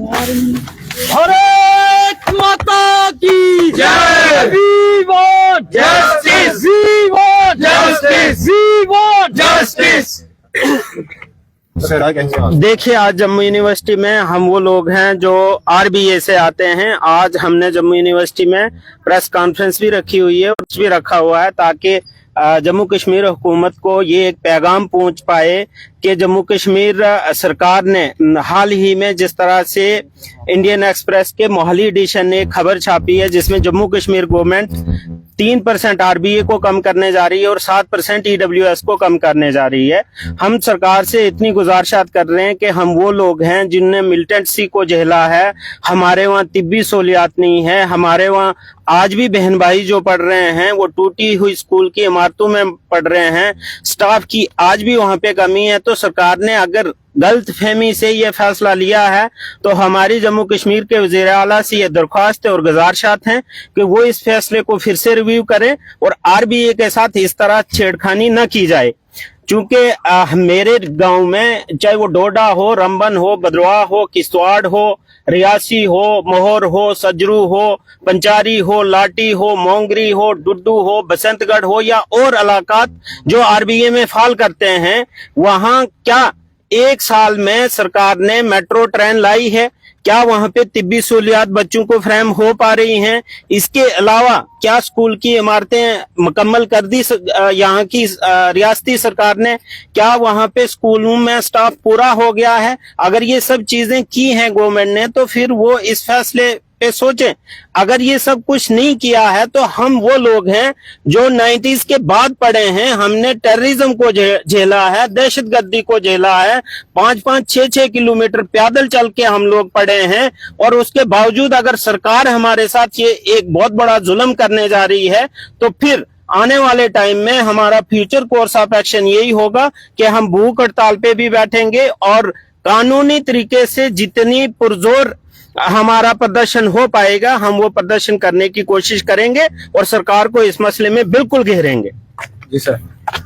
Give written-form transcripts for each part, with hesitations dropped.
भारत माता की जय। We want justice, we want justice, we want justice. देखिए, आज जम्मू यूनिवर्सिटी में हम वो लोग हैं जो आरबीए से आते हैं। आज हमने जम्मू यूनिवर्सिटी में प्रेस कॉन्फ्रेंस भी रखी हुई है और भी रखा हुआ है ताकि जम्मू कश्मीर हुकूमत को ये एक पैगाम पहुंच पाए कि जम्मू कश्मीर सरकार ने हाल ही में जिस तरह से इंडियन एक्सप्रेस के मोहाली एडिशन ने खबर छापी है जिसमें जम्मू कश्मीर गवर्नमेंट 3% आरबीए को कम करने जा रही है और 7% ईडब्ल्यूएस को कम करने जा रही है। हम सरकार से इतनी गुजारिशात कर रहे हैं कि हम वो लोग हैं जिनने मिलिटेंसी को झेला है। हमारे वहाँ तिब्बी सहूलियात नहीं है। हमारे वहाँ आज भी बहन भाई जो पढ़ रहे हैं वो टूटी हुई स्कूल की इमारतों में पढ़ रहे हैं। स्टाफ की आज भी वहाँ पे कमी है। तो सरकार ने अगर गलत फहमी से ये फैसला लिया है तो हमारी जम्मू कश्मीर के वज़ीर आला से ये दरख्वास्त और गुजारिशात हैं कि वो इस फैसले को फिर से रिव्यू करें और आरबीए के साथ इस तरह छेड़खानी न की जाए। चूंकि मेरे गांव में चाहे वो डोडा हो, रंबन हो, भद्रवाह हो, किश्तवाड़ हो, रियासी हो, मोहर हो, सजरू हो, पंचारी हो, लाटी हो, मोंगरी हो, डुड्डू हो, बसंतगढ़ हो या और इलाकात जो आरबीए में फाल करते हैं, वहां क्या एक साल में सरकार ने मेट्रो ट्रेन लाई है? क्या वहां पे तिब्बी सहूलियात बच्चों को फ्राहम हो पा रही हैं? इसके अलावा क्या स्कूल की इमारतें मुकम्मल कर दी यहाँ की रियासती सरकार ने? क्या वहां पे स्कूलों में स्टाफ पूरा हो गया है? अगर ये सब चीजें की हैं गवर्नमेंट ने तो फिर वो इस फैसले पे सोचें। अगर ये सब कुछ नहीं किया है तो हम वो लोग हैं जो 90s के बाद पढ़े हैं। हमने टेररिज्म को झेला है, दहशतगर्दी को झेला है, 5-5, 6-6 किलोमीटर पैदल चल के हम लोग पढ़े हैं और उसके बावजूद अगर सरकार हमारे साथ ये एक बहुत बड़ा जुल्म करने जा रही है तो फिर आने वाले टाइम में हमारा फ्यूचर कोर्स ऑफ एक्शन यही होगा कि हम भूख हड़ताल पे भी बैठेंगे और कानूनी तरीके से जितनी पुरजोर हमारा प्रदर्शन हो पाएगा हम वो प्रदर्शन करने की कोशिश करेंगे और सरकार को इस मसले में बिल्कुल घेरेंगे। जी सर,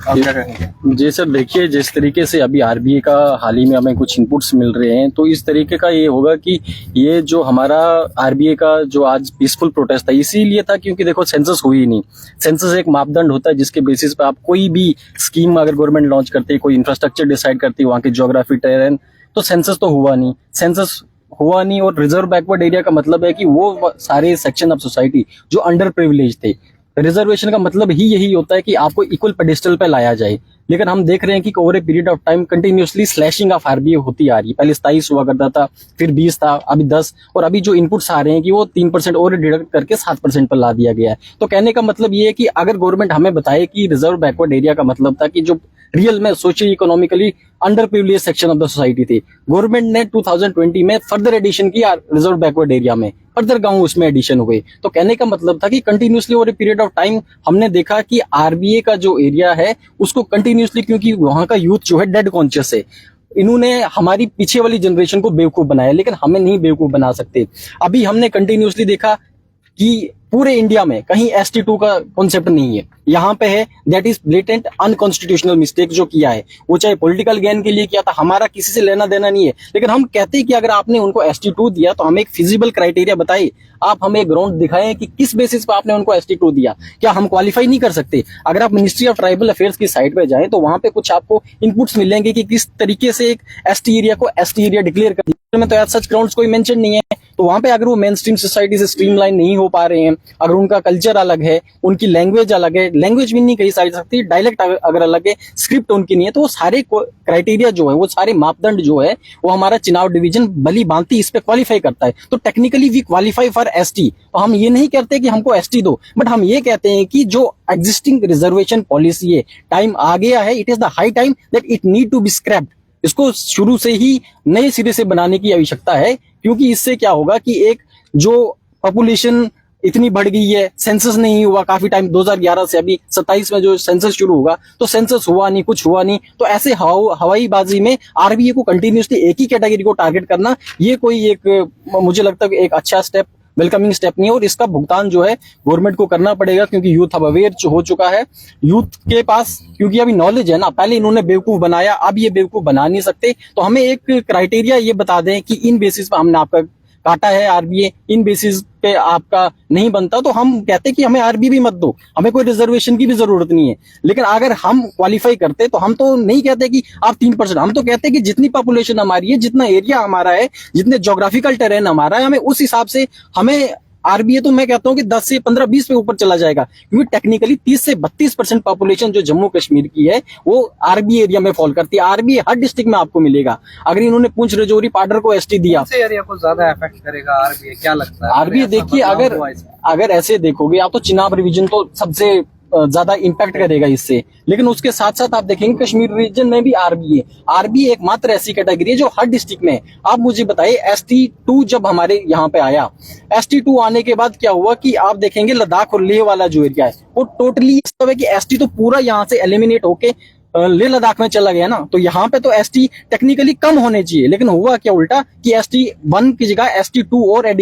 आप क्या कहेंगे? जी सर, देखिए जिस तरीके से अभी आरबीए का हाल ही में हमें कुछ इनपुट्स मिल रहे हैं तो इस तरीके का ये होगा कि ये जो हमारा आरबीए का जो आज पीसफुल प्रोटेस्ट था इसीलिए था क्योंकि देखो सेंसस हुई ही नहीं। सेंसस एक मापदंड होता है जिसके बेसिस पे आप कोई भी स्कीम अगर गवर्नमेंट लॉन्च करती है, कोई इंफ्रास्ट्रक्चर डिसाइड करती है, वहाँ की ज्योग्राफी टेरेन, तो सेंसस तो हुआ नहीं। सेंसस हुआ नहीं और रिजर्व बैकवर्ड एरिया का मतलब है कि वो सारे सेक्शन ऑफ सोसाइटी जो अंडर प्रिविलेज थे। रिजर्वेशन का मतलब ही यही होता है कि आपको इक्वल पेडिस्टल पे लाया जाए। लेकिन हम देख रहे हैं कि over a period of time continuously slashing of RBA होती आ रही है। पहले 27 हुआ करता था, फिर 20 था, अभी 10 और अभी जो इनपुट्स आ रहे हैं कि वो 3% और डिडक्ट करके 7% पर ला दिया गया है। तो कहने का मतलब ये है कि अगर गवर्नमेंट हमें बताए कि रिजर्व बैकवर्ड एरिया का मतलब था कि जो रियल में socio economically under privilege section of the society थी, गवर्नमेंट ने 2020 में फर्दर एडिशन किया रिजर्व बैकवर्ड एरिया में, फर्दर गांव उसमें एडिशन हुए। तो कहने का मतलब था कि continuously over a period of time हमने देखा कि आरबीए का जो एरिया है उसको कंटिन्यूअसली, क्योंकि वहां का यूथ जो है डेड कॉन्शियस है, इन्होंने हमारी पीछे वाली जनरेशन को बेवकूफ बनाया, लेकिन हमें नहीं बेवकूफ बना सकते। अभी हमने कंटिन्यूअसली देखा कि पूरे इंडिया में कहीं ST2 का कॉन्सेप्ट नहीं है। यहाँ पे है that is blatant unconstitutional mistake जो किया है, वो चाहे पॉलिटिकल गेन के लिए किया था, हमारा किसी से लेना देना नहीं है। लेकिन हम कहते हैं कि अगर आपने उनको ST2 दिया तो हमें एक फिजिबल क्राइटेरिया बताइए, आप हमें एक ग्राउंड दिखाएं कि किस बेसिस पे आपने उनको ST2 दिया। क्या हम क्वालिफाई नहीं कर सकते? अगर आप मिनिस्ट्री ऑफ ट्राइबल अफेयर्स की साइट पे जाएं तो वहां पे कुछ आपको इनपुट्स मिलेंगे कि किस तरीके से एक ST एरिया को ST एरिया डिक्लेयर कर दिया। में तो एज सच ग्राउंड्स कोई मेंशन नहीं है। तो वहां पे अगर वो मेन स्ट्रीम सोसाइटी से स्ट्रीमलाइन नहीं हो पा रहे हैं, अगर उनका कल्चर अलग है, उनकी लैंग्वेज अलग है, लैंग्वेज भी नहीं कही जा सकती, डायलेक्ट अगर अलग है, स्क्रिप्ट उनकी नहीं है, तो वो सारे क्राइटेरिया जो है, वो सारे मापदंड जो है, वो हमारा चुनाव डिवीजन भली भांति इस पे क्वालिफाई करता है। तो technically we qualify for ST। तो हम ये नहीं कहते कि हमको ST दो, बट हम ये कहते हैं कि जो एग्जिस्टिंग रिजर्वेशन पॉलिसी है, टाइम आ गया है, it is the high time that it need to be scrapped. इसको शुरू से ही नए सिरे से बनाने की आवश्यकता है, क्योंकि इससे क्या होगा कि एक जो पॉपुलेशन इतनी बढ़ गई है, सेंसस नहीं हुआ काफी टाइम, 2011 से अभी 27 में जो सेंसस शुरू होगा तो सेंसस हुआ नहीं, कुछ हुआ नहीं। तो ऐसे हवाई बाजी में आरबीए को कंटिन्यूसली एक ही कैटेगरी को टारगेट करना, ये कोई एक मुझे लगता है एक अच्छा स्टेप वेलकमिंग स्टेप नहीं है, और इसका भुगतान जो है गवर्नमेंट को करना पड़ेगा, क्योंकि यूथ अब अवेयर हो चुका है। यूथ के पास क्योंकि अभी नॉलेज है ना, पहले इन्होंने बेवकूफ बनाया, अब ये बेवकूफ बना नहीं सकते। तो हमें एक क्राइटेरिया ये बता दें कि इन बेसिस पे हमने आपका काटा है आरबीए, इन बेसिस पे आपका नहीं बनता, तो हम कहते कि हमें आरबीए भी मत दो, हमें कोई रिजर्वेशन की भी जरूरत नहीं है। लेकिन अगर हम क्वालिफाई करते तो हम तो नहीं कहते कि आप 3%, हम तो कहते कि जितनी पॉपुलेशन हमारी है, जितना एरिया हमारा है, जितने ज्योग्राफिकल टेरेन हमारा है, हमें उस हिसाब से हमें आरबीए तो मैं कहता हूं कि 10 से 15-20 पे ऊपर चला जाएगा, क्योंकि टेक्निकली 30 से 32% पॉपुलेशन जो जम्मू कश्मीर की है वो आरबीए एरिया में फॉल करती है। आरबीए हर डिस्ट्रिक्ट में आपको मिलेगा। अगर इन्होंने पुंछ राजौरी पाडर को एसटी दिया, कौन से एरिया को ज्यादा अफेक्ट करेगा आरबीए, क्या लगता है? आरबीए देखिए, अगर ऐसे देखोगे आप तो चिनाब रिवीजन तो सबसे ज्यादा इंपैक्ट करेगा इससे, लेकिन उसके साथ साथ आप देखेंगे कश्मीर रीजन में भी आरबीए एकमात्र ऐसी कैटेगरी है जो हर डिस्ट्रिक्ट में है। आप मुझे बताइए, ST2 जब हमारे यहाँ पे आया, ST2 आने के बाद क्या हुआ कि आप देखेंगे लद्दाख और लेह वाला जो एरिया है वो टोटली है कि ST तो पूरा यहाँ से एलिमिनेट होके लेह लद्दाख में चला गया ना। तो यहाँ पे तो ST टेक्निकली कम होने चाहिए, लेकिन हुआ क्या उल्टा कि ST1 की जगह ST2 और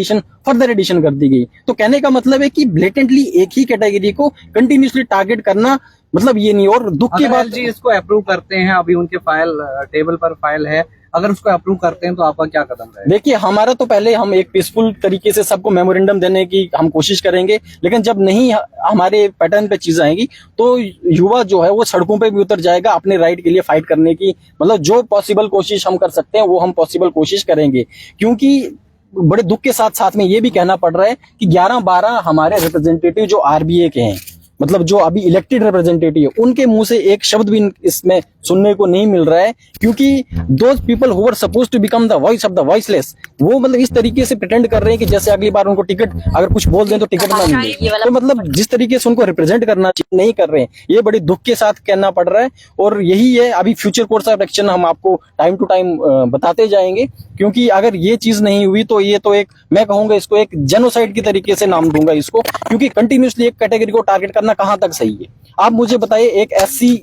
फर्दर एडिशन कर दी गई। तो कहने का मतलब है कि ब्लेटेंटली एक ही कैटेगरी को कंटिन्यूसली टारगेट करना मतलब ये नहीं। और दुख की बात, जी इसको अप्रूव करते हैं, अभी उनके टेबल पर फाइल है, अगर उसको अप्रूव करते हैं तो आपका क्या कदम रहेगा? देखिए, हमारा तो पहले हम एक पीसफुल तरीके से सबको मेमोरेंडम देने की हम कोशिश करेंगे, लेकिन जब नहीं हमारे पैटर्न पे चीजें आएंगी तो युवा जो है वो सड़कों पे भी उतर जाएगा अपने राइट के लिए फाइट करने की। मतलब जो पॉसिबल कोशिश हम कर सकते हैं वो हम पॉसिबल कोशिश करेंगे, क्योंकि बड़े दुख के साथ साथ में ये भी कहना पड़ रहा है कि 11-12 हमारे रिप्रेजेंटेटिव जो आरबीए के हैं, मतलब जो अभी इलेक्टेड रिप्रेजेंटेटिव, उनके मुंह से एक शब्द भी इसमें सुनने को नहीं मिल रहा है, क्योंकि those people who were suppose to become the voice of the voiceless, वो मतलब इस तरीके से प्रिटेंड कर रहे हैं कि जैसे अगली बार उनको टिकट अगर कुछ बोल दें तो टिकट ना मिले। तो मतलब जिस तरीके से उनको रिप्रेजेंट करना चाहिए नहीं कर रहे हैं, ये बड़ी दुख के साथ कहना पड़ रहा है। और यही है, अभी फ्यूचर कोर्स ऑफ एक्शन हम आपको टाइम टू टाइम बताते जाएंगे, क्योंकि अगर ये चीज नहीं हुई तो ये तो एक, मैं कहूंगा इसको एक जेनोसाइड की तरीके से नाम दूंगा इसको, क्योंकि कंटिन्यूसली एक कैटेगरी को टारगेट करना कहां तक सही है। आप मुझे बताइए, एक SC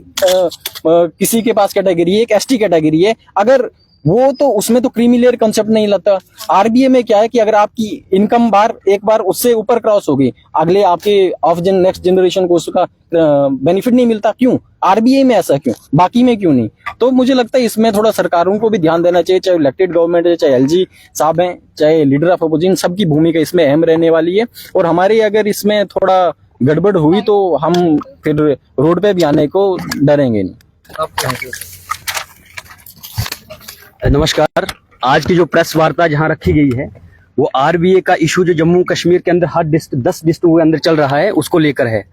किसी के पास कैटेगरी है, एक ST कैटेगरी है, अगर वो तो उसमें तो क्रीमी लेयर कंसेप्ट नहीं लगता। आरबीए में क्या है कि अगर आपकी इनकम एक बार उससे ऊपर क्रॉस होगी, अगले आपके नेक्स्ट जनरेशन को उसका बेनिफिट नहीं मिलता। क्यों आरबीए में ऐसा, क्यों बाकी में क्यों नहीं? तो मुझे लगता है इसमें थोड़ा सरकारों को भी ध्यान देना चाहिए, चाहे इलेक्टेड गवर्नमेंट है, चाहे LG साहब हैं, चाहे लीडर ऑफ अपोजिशन, सबकी भूमिका इसमें अहम रहने वाली है। और हमारी अगर इसमें थोड़ा गड़बड़ हुई तो हम फिर रोड पे भी आने को डरेंगे नहीं। नमस्कार। आज की जो प्रेस वार्ता जहां रखी गई है वो आरबीए का इशू जो जम्मू कश्मीर के अंदर हर 10 डिस्ट्रिक्ट के अंदर चल रहा है उसको लेकर है।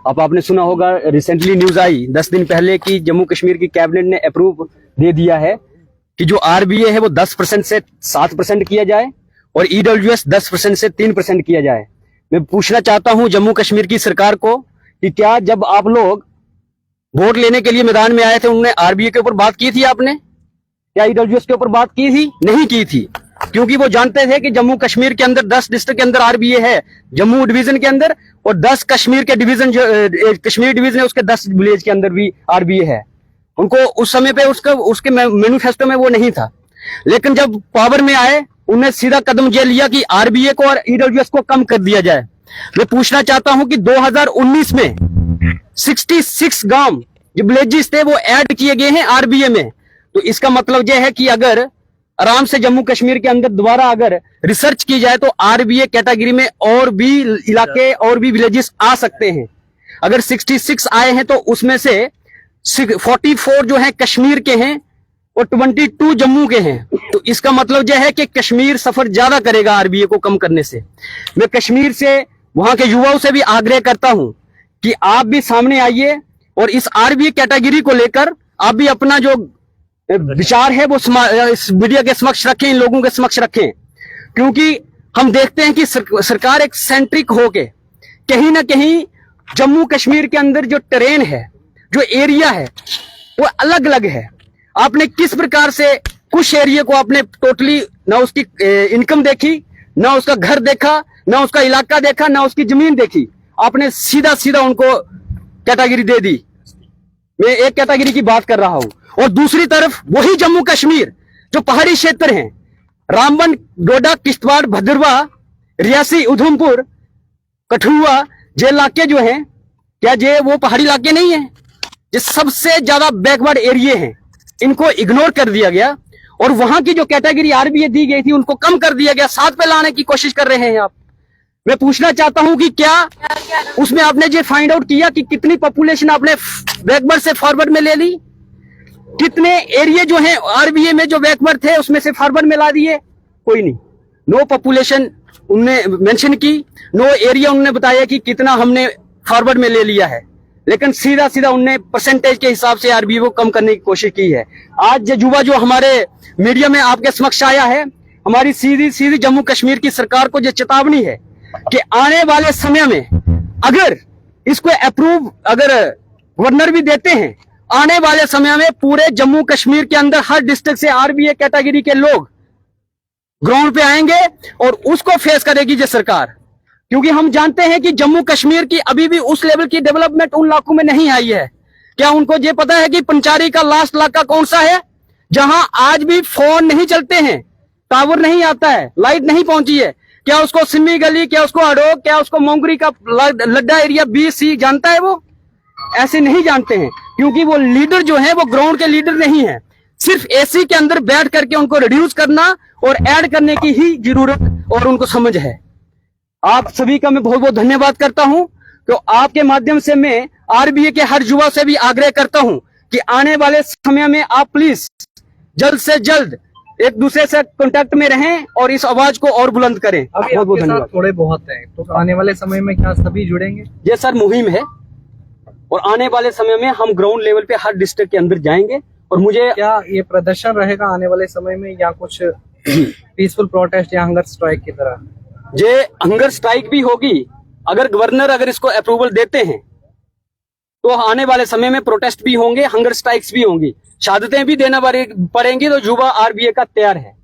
अब आपने सुना होगा, रिसेंटली न्यूज आई 10 दिन पहले कि जम्मू कश्मीर की कैबिनेट ने अप्रूव दे दिया है कि जो आरबीए है वो 10% से 7% किया जाए और EWS 10% से 3% किया जाए। मैं पूछना चाहता हूं जम्मू कश्मीर की सरकार को कि क्या जब आप लोग वोट लेने के लिए मैदान में आए थे उन्होंने आरबीए के ऊपर बात की थी? आपने क्या EWS के ऊपर बात की थी? नहीं की थी, क्योंकि वो जानते थे कि जम्मू कश्मीर के अंदर 10 डिस्ट्रिक्ट के अंदर आरबीए है, जम्मू डिवीजन के अंदर, और 10 कश्मीर के डिवीजन जो कश्मीर डिवीजन है उसके 10 विलेज के अंदर भी आरबीए है। उनको उस समय पे उसके मैनिफेस्टो में वो नहीं था, लेकिन जब पावर में आए उन्हें सीधा कदम ये लिया कि आरबीए को और EWS को कम कर दिया जाए। मैं पूछना चाहता हूं कि 2019 में 66 गांव जो विलेजेस थे वो ऐड किए गए हैं आरबीए में। तो इसका मतलब यह है कि अगर आराम से जम्मू कश्मीर के अंदर दोबारा अगर रिसर्च की जाए तो आरबीए कैटेगरी में और भी इलाके और भी विलेजेस आ सकते हैं। अगर 66 आए हैं तो उसमें से 44 जो है कश्मीर के हैं और 22 जम्मू के हैं। तो इसका मतलब यह है कि कश्मीर सफर ज्यादा करेगा आरबीए को कम करने से। मैं कश्मीर से वहां के युवाओं से भी आग्रह करता हूं कि आप भी सामने आइए और इस आरबीए कैटेगरी को लेकर आप भी अपना जो विचार है वो इस मीडिया के समक्ष रखें, इन लोगों के समक्ष रखें, क्योंकि हम देखते हैं कि सरकार एक सेंट्रिक होके कहीं ना कहीं जम्मू कश्मीर के अंदर जो टेरेन है, जो एरिया है वो अलग अलग है। आपने किस प्रकार से कुछ एरिया को आपने टोटली ना उसकी इनकम देखी, ना उसका घर देखा, ना उसका इलाका देखा, ना उसकी जमीन देखी, आपने सीधा सीधा उनको कैटेगरी दे दी। मैं एक कैटेगरी की बात कर रहा हूं। और दूसरी तरफ वही जम्मू कश्मीर जो पहाड़ी क्षेत्र हैं, रामबन, डोडा, किश्तवाड़, भद्रवाह, रियासी, उधमपुर, कठुआ जे इलाके जो हैं, क्या ये वो पहाड़ी इलाके नहीं है? ये सबसे ज्यादा बैकवर्ड एरिया हैं, इनको इग्नोर कर दिया गया और वहां की जो कैटेगरी आरबीए दी गई थी उनको कम कर दिया गया, साथ पे लाने की कोशिश कर रहे हैं आप। मैं पूछना चाहता हूं कि क्या उसमें आपने ये फाइंड आउट किया कि कितनी पॉपुलेशन आपने बैकवर्ड से फॉरवर्ड में ले ली? कितने एरिया जो हैं आरबीए में जो बैकवर्ड थे उसमें से फॉरवर्ड में ला दिए? कोई नहीं। नो पॉपुलेशन उनने मेंशन की, नो एरिया उन्होंने बताया कि कितना हमने फॉरवर्ड में ले लिया है, लेकिन सीधा सीधा उनने परसेंटेज के हिसाब से आरबीए को कम करने की कोशिश की है। आज ये युवा जो हमारे मीडिया में आपके समक्ष आया है, हमारी सीधी सीधी जम्मू कश्मीर की सरकार को ये चेतावनी है कि आने वाले समय में अगर इसको अप्रूव अगर गवर्नर भी देते हैं, आने वाले समय में पूरे जम्मू कश्मीर के अंदर हर डिस्ट्रिक्ट से आरबीए कैटेगरी के लोग ग्राउंड पे आएंगे और उसको फेस करेगी ये सरकार। क्योंकि हम जानते हैं कि जम्मू कश्मीर की अभी भी उस लेवल की डेवलपमेंट उन इलाकों में नहीं आई है। क्या उनको ये पता है कि पंचारी का लास्ट इलाका कौन सा है, जहां आज भी फोन नहीं चलते हैं, टावर नहीं आता है, लाइट नहीं पहुंची है? क्या उसको सिम्मी गली, क्या उसको अडोक, क्या उसको मोंगरी का लड्डा एरिया BC जानता है? वो ऐसे नहीं जानते हैं, क्योंकि वो लीडर जो है वो ग्राउंड के लीडर नहीं है। सिर्फ एसी के अंदर बैठ करके उनको रिड्यूस करना और ऐड करने की ही जरूरत और उनको समझ है। आप सभी का मैं बहुत बहुत धन्यवाद करता हूं। तो आपके माध्यम से मैं आरबीए के हर युवा से भी आग्रह करता हूं कि आने वाले समय में आप प्लीज जल्द से जल्द एक दूसरे से कांटेक्ट में रहें और इस आवाज को और बुलंद करें। अभी बहुत बहुत आपके साथ धन्यवाद। थोड़े बहुत हैं, तो आने वाले समय में क्या सभी जुड़ेंगे? ये सर मुहिम है और आने वाले समय में हम ग्राउंड लेवल पे हर डिस्ट्रिक्ट के अंदर जाएंगे और मुझे क्या ये प्रदर्शन रहेगा आने वाले समय में, या कुछ पीसफुल प्रोटेस्ट या हंगर स्ट्राइक की तरह? ये हंगर स्ट्राइक भी होगी। अगर गवर्नर अगर इसको अप्रूवल देते हैं तो आने वाले समय में प्रोटेस्ट भी होंगे, हंगर स्ट्राइक्स भी होंगी, शहादतें भी देना पड़ेंगी। तो युवा आरबीए का तैयार है।